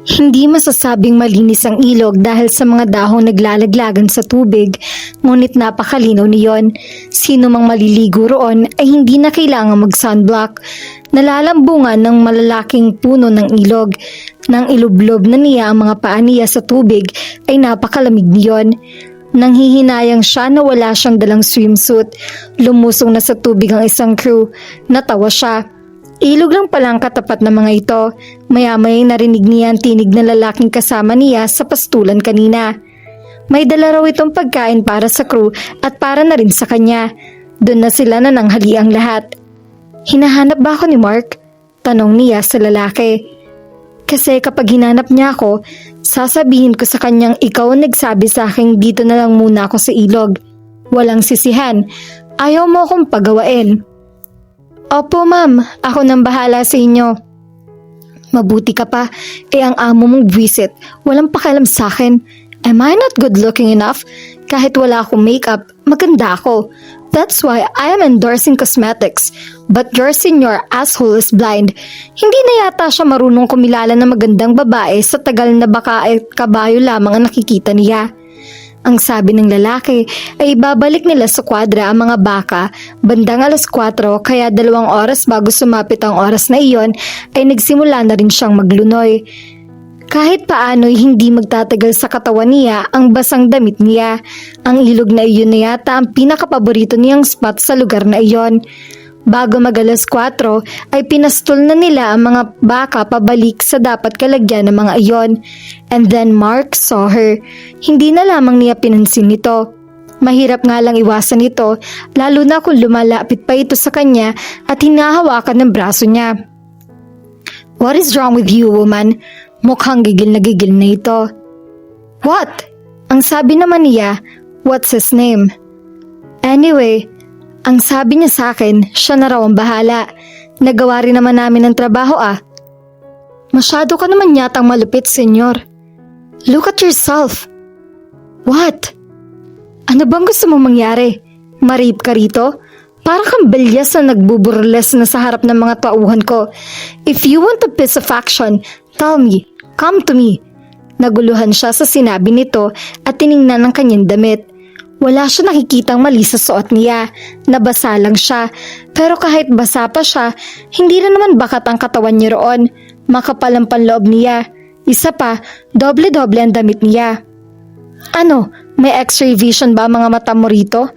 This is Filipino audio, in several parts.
Hindi masasabing malinis ang ilog dahil sa mga dahong naglalaglagan sa tubig, ngunit napakalinaw niyon. Sino mang maliligo roon ay hindi na kailangang mag-sunblock. Nalalambungan ng malalaking puno ng ilog. Nang ilublob na niya ang mga paa niya sa tubig ay napakalamig niyon. Nanghihinayang siya na wala siyang dalang swimsuit. Lumusong na sa tubig ang isang crew. Natawa siya. Ilog lang pala ang katapat ng mga ito. Maya-maya narinig niya ang tinig na lalaking kasama niya sa pastulan kanina. May dala raw itong pagkain para sa crew at para na rin sa kanya. Doon na sila nananghali ang lahat. Hinahanap ba ako ni Mark? Tanong niya sa lalaki. Kasi kapag hinanap niya ako, sasabihin ko sa kanyang ikaw ang nagsabi sa akin dito na lang muna ako sa ilog. Walang sisihan. Ayaw mo akong pagawain. Opo ma'am, ako nang bahala sa inyo. Mabuti ka pa, ang amo mong visit, walang pakialam sa akin. Am I not good looking enough? Kahit wala akong makeup, maganda ako. That's why I am endorsing cosmetics. But your senior asshole is blind. Hindi na yata siya marunong kumilala ng magandang babae sa tagal na baka ay kabayo lamang ang nakikita niya. Ang sabi ng lalaki ay ibabalik nila sa kwadra ang mga baka bandang 4:00 kaya 2 oras bago sumapit ang oras na iyon ay nagsimula na rin siyang maglunoy. Kahit paano'y hindi magtatagal sa katawan niya ang basang damit niya. Ang ilog na iyon na yata ang pinakapaborito niyang spot sa lugar na iyon. Bago mag 4:00 ay pinastol na nila ang mga baka pabalik sa dapat kalagyan ng mga iyon. And then Mark saw her. Hindi na lamang niya pinansin nito. Mahirap nga lang iwasan ito, lalo na kung lumalapit pa ito sa kanya at hinahawakan ng braso niya. What is wrong with you, woman? Mukhang gigil na ito. What? Ang sabi naman niya, what's his name? Anyway, ang sabi niya sa akin, siya na raw ang bahala. Nagawa rin naman namin ang trabaho Masyado ka naman yatang malupit, senyor. Look at yourself. What? Ano bang gusto mong mangyari? Marip ka rito? Para kang bilyas na nagbuburles na sa harap ng mga tauhan ko. If you want a piece of action, tell me. Come to me. Naguluhan siya sa sinabi nito at tiningnan ang kanyang damit. Wala siya nakikitang mali sa suot niya. Nabasa lang siya. Pero kahit basa pa siya, hindi na naman bakat ang katawan niya roon. Makapal ang panloob niya. Isa pa, doble-doble ang damit niya. Ano, may x-ray vision ba mga mata mo rito?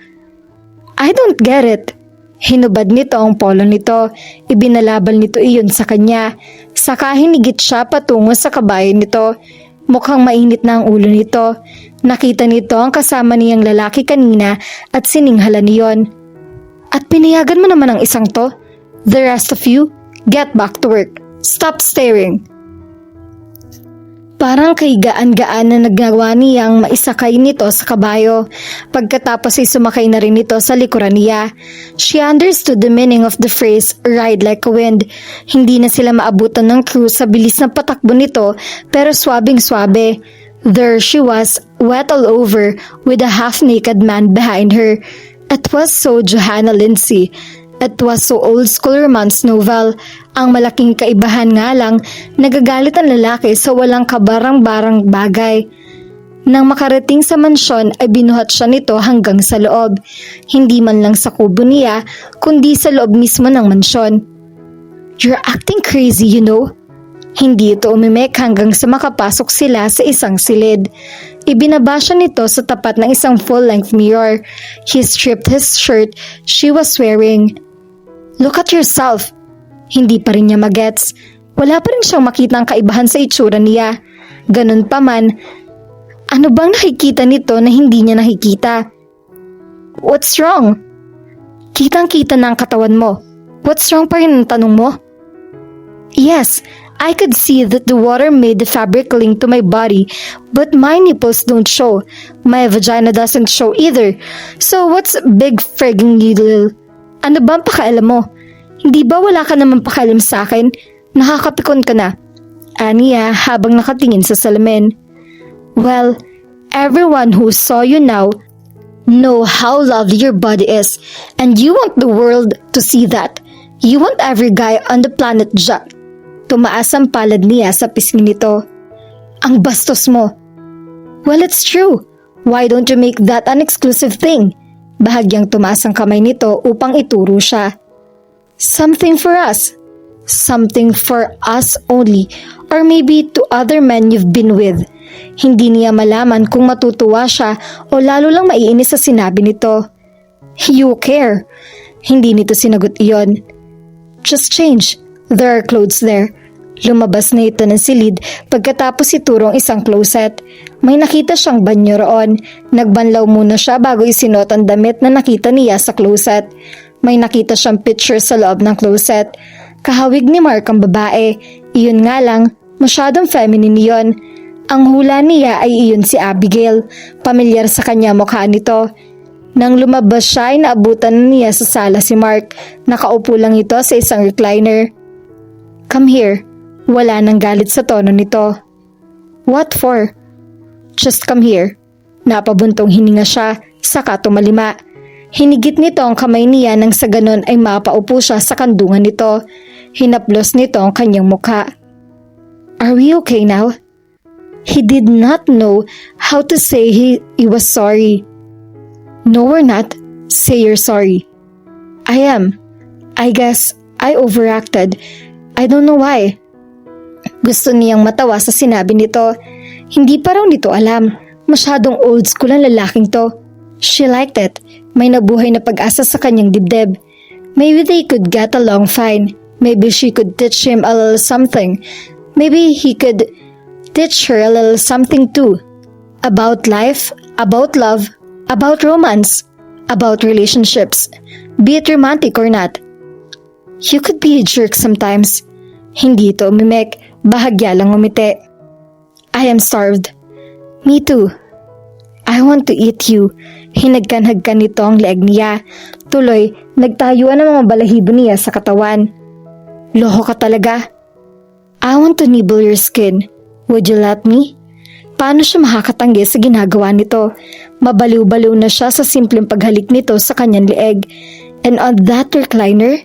I don't get it. Hinubad nito ang polo nito. Ibinalabal nito iyon sa kanya. Saka hinigit siya patungo sa kabayo nito. Mukhang mainit na ang ulo nito. Nakita nito ang kasama niyang lalaki kanina at sininghalan niyon. At pinayagan mo naman ang isang to? The rest of you, get back to work. Stop staring. Parang kaigaan-gaan na nagagawa niyang maisakay nito sa kabayo. Pagkatapos ay sumakay na rin ito sa likuran niya. She understood the meaning of the phrase, ride like a wind. Hindi na sila maabutan ng crew sa bilis ng patakbo nito, pero swabing-swabe. There she was, wet all over, with a half-naked man behind her. It was so Johanna Lindsay. It was so old school romance novel. Ang malaking kaibahan nga lang, nagagalit ang lalaki sa walang kabarang-barang bagay. Nang makarating sa mansyon ay binuhat siya nito hanggang sa loob. Hindi man lang sa kubo niya, kundi sa loob mismo ng mansyon. You're acting crazy, you know? Hindi ito umimek hanggang sa makapasok sila sa isang silid. Ibinaba siya nito sa tapat ng isang full-length mirror. He stripped his shirt she was wearing. Look at yourself. Hindi pa rin niya magets. Wala pa rin siyang makitang kaibahan sa itsura niya. Ganun pa man, ano bang nakikita nito na hindi niya nakikita? What's wrong? Kitang-kita na ang katawan mo. What's wrong pa rin ang tanong mo? Yes, I could see that the water made the fabric cling to my body, but my nipples don't show. My vagina doesn't show either. So what's big frigging deal? Ano ba ang pakialam mo? Hindi ba wala ka naman pakialam sa akin? Nakakapikon ka na. Aniya habang nakatingin sa salamin. Well, everyone who saw you now know how lovely your body is, and you want the world to see that. You want every guy on the planet Tumaas ang palad niya sa pisngi nito. Ang bastos mo. Well, it's true. Why don't you make that an exclusive thing? Bahagyang tumaas ang kamay nito upang ituro siya. Something for us. Something for us only, or maybe to other men you've been with. Hindi niya malaman kung matutuwa siya o lalo lang maiinis sa sinabi nito. You care. Hindi nito sinagot iyon. Just change. There are clothes there. Lumabas na ito ng silid pagkatapos ituro ang isang closet. May nakita siyang banyo roon. Nagbanlaw muna siya bago isinuot ang damit na nakita niya sa closet. May nakita siyang picture sa loob ng closet. Kahawig ni Mark ang babae. Iyon nga lang, masyadong feminine iyon. Ang hula niya ay iyon si Abigail. Pamilyar sa kanya mukha nito. Nang lumabas siya ay naabutan niya sa sala si Mark. Nakaupo lang ito sa isang recliner. Come here. Wala nang galit sa tono nito. What for? Just come here. Napabuntong hininga siya, saka tumalima. Hinigit nito ang kamay niya nang sa ganon ay mapaupo siya sa kandungan nito. Hinaplos nito ang kanyang mukha. Are we okay now? He did not know how to say he was sorry. No, we're not. Say you're sorry. I am. I guess I overacted. I don't know why. Gusto niyang matawa sa sinabi nito. Hindi pa raw nito alam. Masyadong old school ang lalaking to. She liked it. May nabuhay na pag-asa sa kanyang dibdib. Maybe they could get along fine. Maybe she could teach him a little something. Maybe he could teach her a little something too. About life, about love, about romance, about relationships. Be it romantic or not. You could be a jerk sometimes. Hindi ito umimek. Bahagya lang umiti. I am starved. Me too. I want to eat you. Hinagkan-hagkan nito ang leeg niya. Tuloy, nagtayuan ang mga balahibo niya sa katawan. Loko ka talaga. I want to nibble your skin. Would you let me? Paano siya makakatanggi sa ginagawa nito? Mabaliw-baliw na siya sa simpleng paghalik nito sa kanyang leeg. And on that recliner,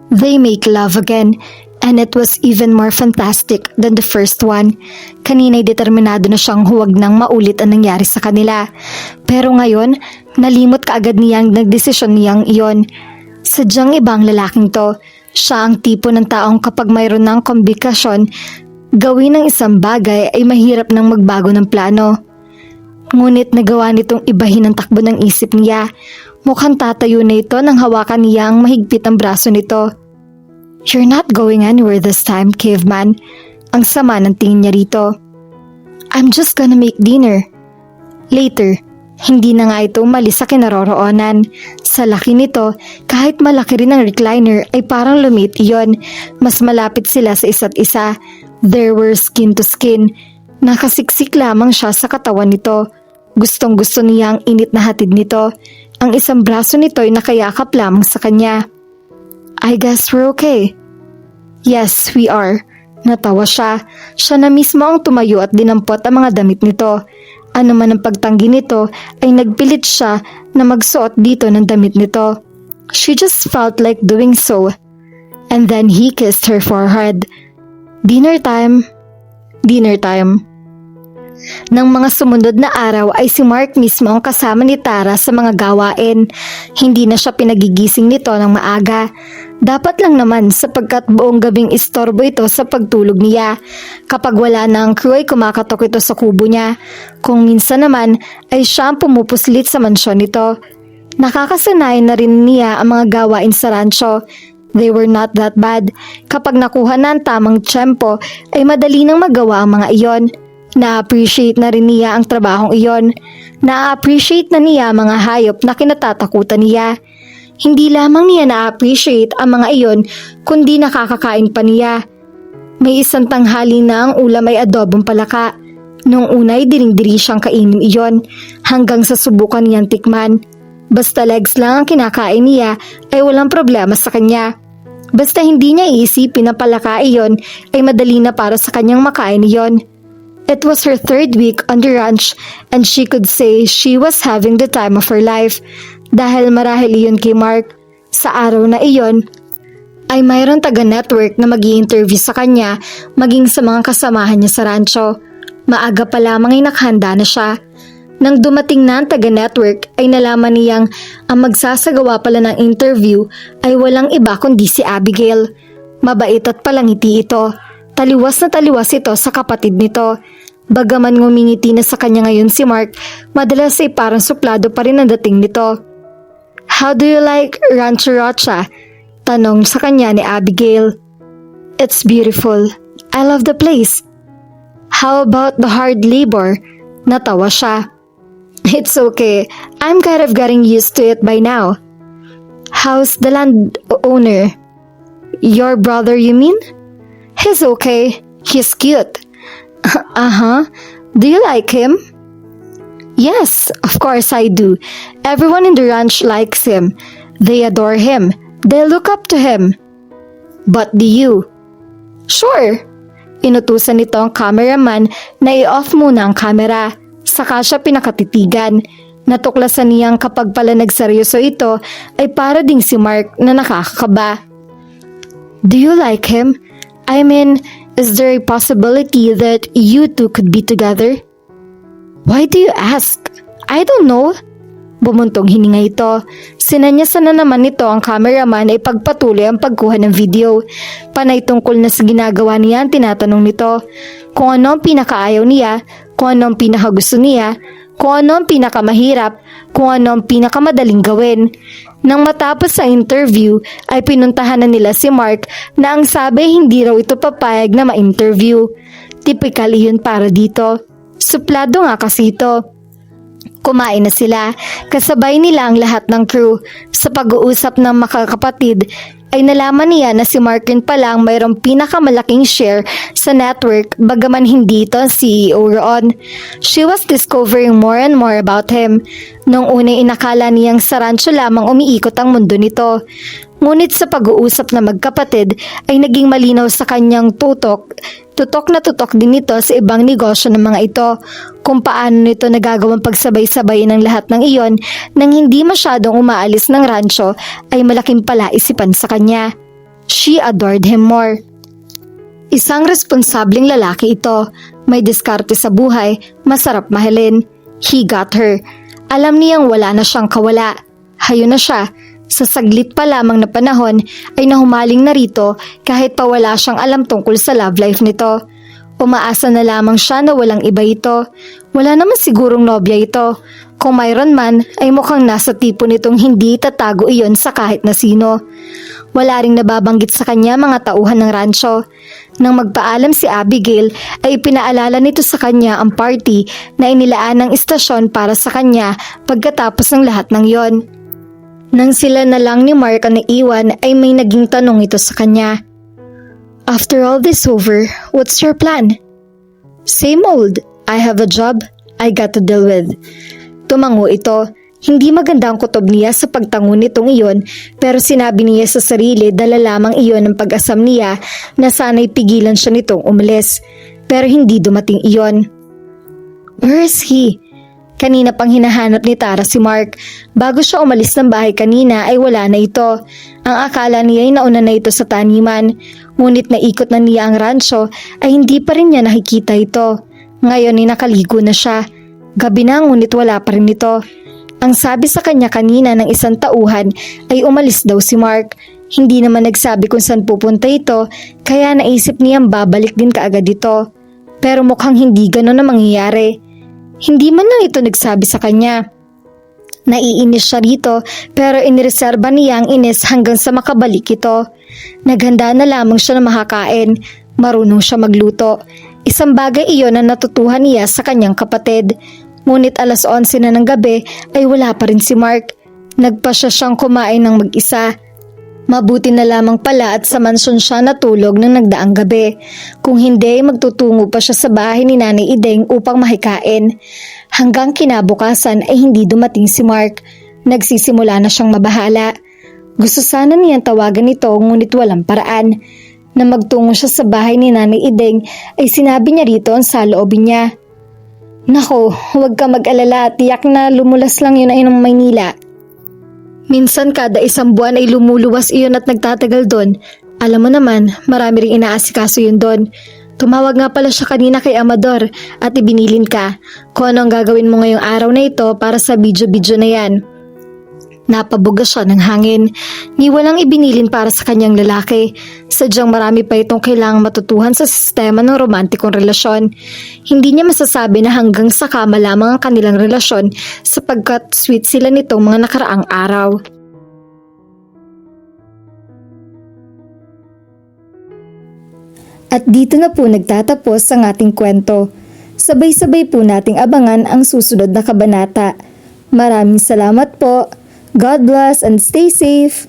they make love again. And it was even more fantastic than the first one. Kanina'y determinado na siyang huwag nang maulit ang nangyari sa kanila. Pero ngayon, nalimot kaagad niyang nagdesisyon niyang iyon. Sadyang ibang lalaking to. Siya ang tipo ng taong kapag mayroon ng kombinasyon, gawin ng isang bagay ay mahirap nang magbago ng plano. Ngunit nagawa nitong ibahin ang takbo ng isip niya. Mukhang tatayo na ito nang hawakan niya ang mahigpit ang braso nito. You're not going anywhere this time, caveman. Ang sama ng tingin niya rito. I'm just gonna make dinner. Later, hindi na nga ito umalis sa kinaroroonan. Sa laki nito, kahit malaki rin ang recliner ay parang lumit iyon. Mas malapit sila sa isa't isa. There were skin to skin. Nakasiksik lamang siya sa katawan nito. Gustong gusto niya ang init na hatid nito. Ang isang braso nito ay nakayakap lamang sa kanya. I guess we're okay. Yes, we are. Natawa siya. Siya na mismo ang tumayo at dinampot ang mga damit nito. Ano man ang pagtanggi nito ay nagpilit siya na magsuot dito ng damit nito. She just felt like doing so. And then he kissed her forehead. Dinner time. Dinner time. Nang mga sumunod na araw ay si Mark mismo ang kasama ni Tara sa mga gawain. Hindi na siya pinagigising nito ng maaga. Dapat lang naman sapagkat buong gabing istorbo ito sa pagtulog niya. Kapag wala na ang crew ay kumakatok ito sa kubo niya. Kung minsan naman ay siya ang pumupuslit sa mansyon nito. Nakakasanayan na rin niya ang mga gawain sa rancho. They were not that bad. Kapag nakuha na ang tamang tiyempo ay madali nang magawa ang mga iyon. Na-appreciate na rin niya ang trabahong iyon. Na-appreciate na niya ang mga hayop na kinatatakutan niya. Hindi lamang niya na-appreciate ang mga iyon, kundi nakakakain pa niya. May isang tanghali na ang ulam ay adobong palaka. Noong una ay diring-diri siyang kainin iyon, hanggang sa subukan niyang tikman. Basta legs lang ang kinakain niya ay walang problema sa kanya. Basta hindi niya iisipin na palaka iyon ay madali na para sa kanyang makain iyon. It was her 3rd week on the ranch and she could say she was having the time of her life. Dahil marahil iyon kay Mark, sa araw na iyon ay mayroong taga-network na mag-i-interview sa kanya maging sa mga kasamahan niya sa rancho. Maaga pa lamang ay nakhanda na siya. Nang dumating na ang taga-network ay nalaman niyang ang magsasagawa pala ng interview ay walang iba kundi si Abigail. Mabait at palangiti ito. Taliwas na taliwas ito sa kapatid nito. Bagaman ngumingiti na sa kanya ngayon si Mark, madalas ay parang suplado pa rin ang dating nito. "How do you like Rancho Rocha?" Tanong sa kanya ni Abigail. "It's beautiful. I love the place." "How about the hard labor?" Natawa siya. "It's okay. I'm kind of getting used to it by now." "How's the landowner?" "Your brother, you mean?" "He's okay. He's cute." "Uh-huh. Do you like him?" "Yes, of course I do. Everyone in the ranch likes him. They adore him. They look up to him." "But do you?" "Sure." Inutusan nito ang cameraman na i-off muna ang camera. Saka siya pinakatitigan. Natuklasan niyang kapag pala nagseryoso ito ay para ding si Mark na nakakakaba. "Do you like him? I mean, is there a possibility that you two could be together?" "Why do you ask? I don't know." Bumuntong hininga ito. Sinanyasan na naman nito ang cameraman ay pagpatuloy ang pagkuha ng video. Panay tungkol na sa ginagawa niya ang tinatanong nito. Kung ano ang pinakaayaw niya, kung ano ang pinakagusto niya, kung ano ang pinakamahirap, kung ano ang pinakamadaling gawin. Nang matapos sa interview ay pinuntahan na nila si Mark na ang sabi hindi raw ito papayag na ma-interview. Typical yun para dito. Suplado nga kasi ito. Kumain na sila, kasabay nila ang lahat ng crew. Sa pag-uusap ng makakapatid ay nalaman niya na si Mark rin pala ang mayroong pinakamalaking share sa network bagaman hindi ito ang CEO roon. She was discovering more and more about him. Nung una inakala niyang sa rancho lamang umiikot ang mundo nito. Ngunit sa pag-uusap na magkapatid ay naging malinaw sa kanyang tutok. Tutok na tutok din ito sa ibang negosyo ng mga ito, kung paano nito nagagawang pagsabay-sabay ng lahat ng iyon nang hindi masyadong umaalis ng rancho ay malaking palaisipan sa kanya. She adored him more. Isang responsableng lalaki ito, may diskarte sa buhay, masarap mahalin. He got her. Alam niyang wala na siyang kawala. Hayo na siya. Sa saglit pa lamang na panahon ay nahumaling na rito kahit pa wala siyang alam tungkol sa love life nito. Umaasa na lamang siya na walang iba ito. Wala naman sigurong nobya ito. Kung mayroon man ay mukhang nasa tipo nitong hindi tatago iyon sa kahit na sino. Wala ring nababanggit sa kanya mga tauhan ng rancho. Nang magpaalam si Abigail ay pinaalala nito sa kanya ang party na inilaan ng istasyon para sa kanya pagkatapos ng lahat ng yon. Nang sila na lang ni Mark ang naiwan ay may naging tanong ito sa kanya. "After all this over, what's your plan?" "Same old. I have a job I got to deal with." Tumango ito. Hindi maganda ang kutob niya sa pagtango nitong iyon pero sinabi niya sa sarili dala lamang iyon ng pag-asam niya na sana'y pigilan siya nitong umalis. Pero hindi dumating iyon. Where is he? Kanina pang hinahanap ni Tara si Mark. Bago siya umalis ng bahay kanina ay wala na ito. Ang akala niya ay nauna na ito sa taniman. Ngunit naikot na niya ang rancho ay hindi pa rin niya nakikita ito. Ngayon ay nakaligo na siya. Gabi na ngunit wala pa rin ito. Ang sabi sa kanya kanina ng isang tauhan ay umalis daw si Mark. Hindi naman nagsabi kung saan pupunta ito kaya naisip niyang babalik din kaagad ito. Pero mukhang hindi gano'n na mangyayari. Hindi man lang ito nagsabi sa kanya. Naiinis siya rito pero inireserba niya ang inis hanggang sa makabalik ito. Naghanda na lamang siya na makakain. Marunong siya magluto. Isang bagay iyon na natutuhan niya sa kanyang kapatid. Ngunit 11:11 na ng gabi ay wala pa rin si Mark. Nagpasya siyang kumain ng mag-isa. Mabuti na lamang pala at sa mansyon siya natulog ng nagdaang gabi. Kung hindi, magtutungo pa siya sa bahay ni Nanay Ideng upang mahikain. Hanggang kinabukasan ay hindi dumating si Mark. Nagsisimula na siyang mabahala. Gusto sana niyang tawagan ito ngunit walang paraan. Na magtungo siya sa bahay ni Nanay Ideng ay sinabi niya rito ang saloobin niya. "Nako, huwag ka mag-alala, tiyak na lumulas lang yun ay ng Maynila. Minsan kada isang buwan ay lumuluwas iyon at nagtatagal doon. Alam mo naman, marami ring inaasikaso yun doon. Tumawag nga pala siya kanina kay Amador at ibinilin ka kung ano ang gagawin mo ngayong araw na ito para sa video-video na yan. Napabuga siya ng hangin, ni walang ibinilin para sa kanyang lalaki. Sadyang marami pa itong kailangang matutuhan sa sistema ng romantikong relasyon. Hindi niya masasabi na hanggang sa kama lamang ang kanilang relasyon sapagkat sweet sila nitong mga nakaraang araw. At dito na po nagtatapos ang ating kwento. Sabay-sabay po nating abangan ang susunod na kabanata. Maraming salamat po. God bless and stay safe.